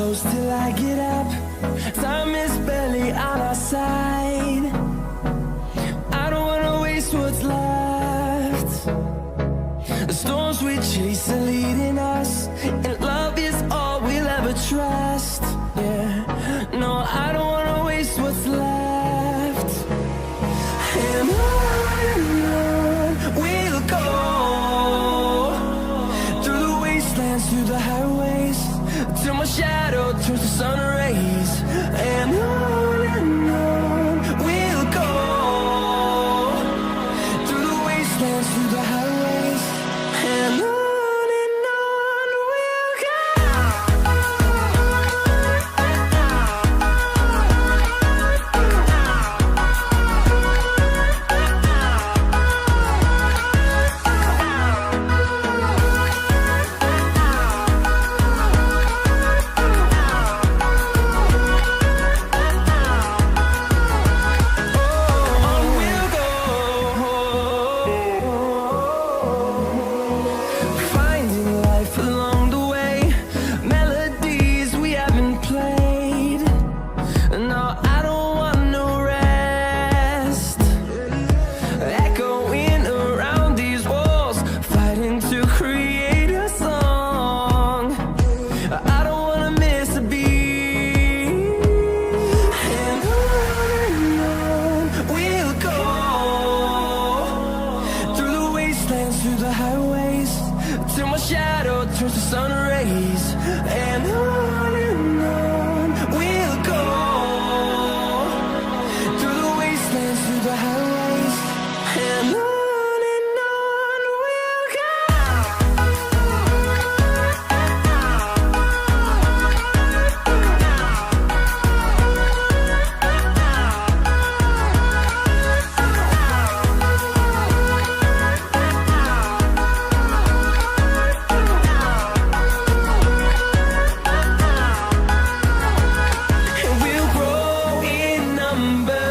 close till I get up. Time is barely on our side. I don't wanna waste what's left. The storms we chase are leading us, and love is all we'll ever trust. Yeah, no, I don't wanna waste what's left. And on we'll go, through the wastelands, through the highways, till my shadow turns to sun rays. And on we'll go, through the wastelands, through the highways, and on we'll go. Finding life along the way, melodies we haven't played. No, I don't want no rest. Echoing around these walls, fighting to create a song. I don't wanna miss a beat. And on we'll go, through the wastelands, through the highways, till my shadow turns to sun rays. And on we'll go, through the wastelands, through the highways, and on we'll go. And we'll grow in number,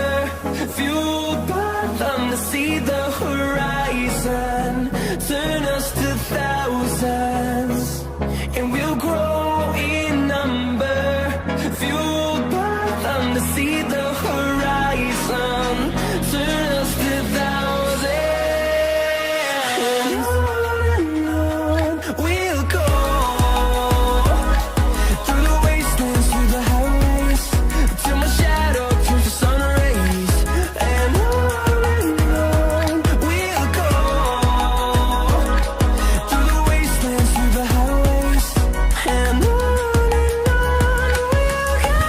fueled by them to see the horizon, turn us to thousands. And we'll grow in number, fueled by them to see the horizon, turn us to thousands. And on we'll go, through the wastelands, through the highways, till my shadow turns to sun rays. And on we'll go, through the wastelands, through the highways, and on we'll go.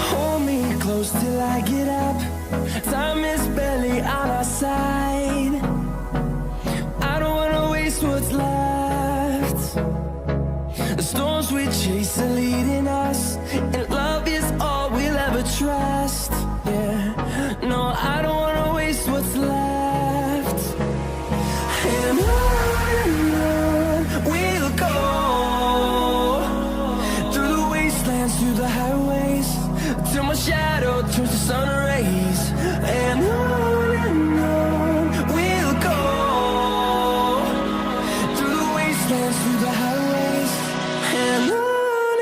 Hold me close till I get up. Time is barely on our side. I don't wanna waste what's left. The storms we chase are leading us, and love is all we'll ever trust. Yeah, no, I don't wanna waste what's left. And on we'll go, through the wastelands, through the highways, till my shadow turns to sun rays. And on we'll go, through the wastelands, through the highways, and on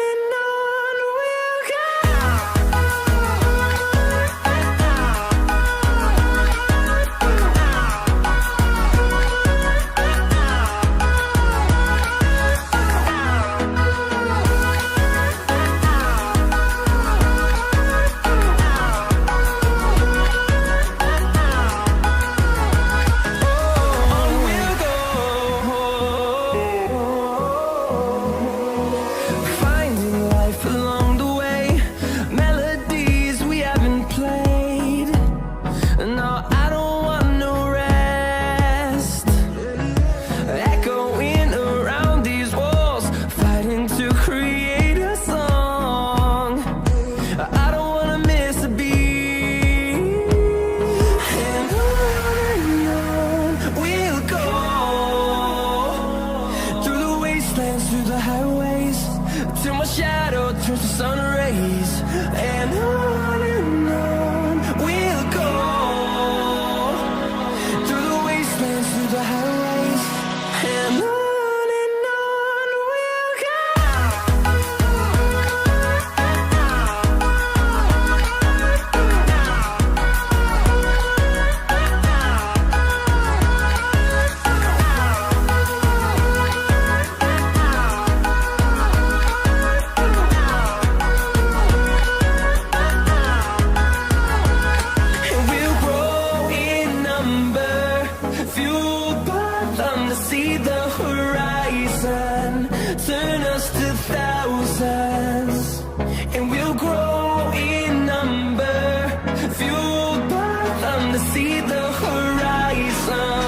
to see the horizon.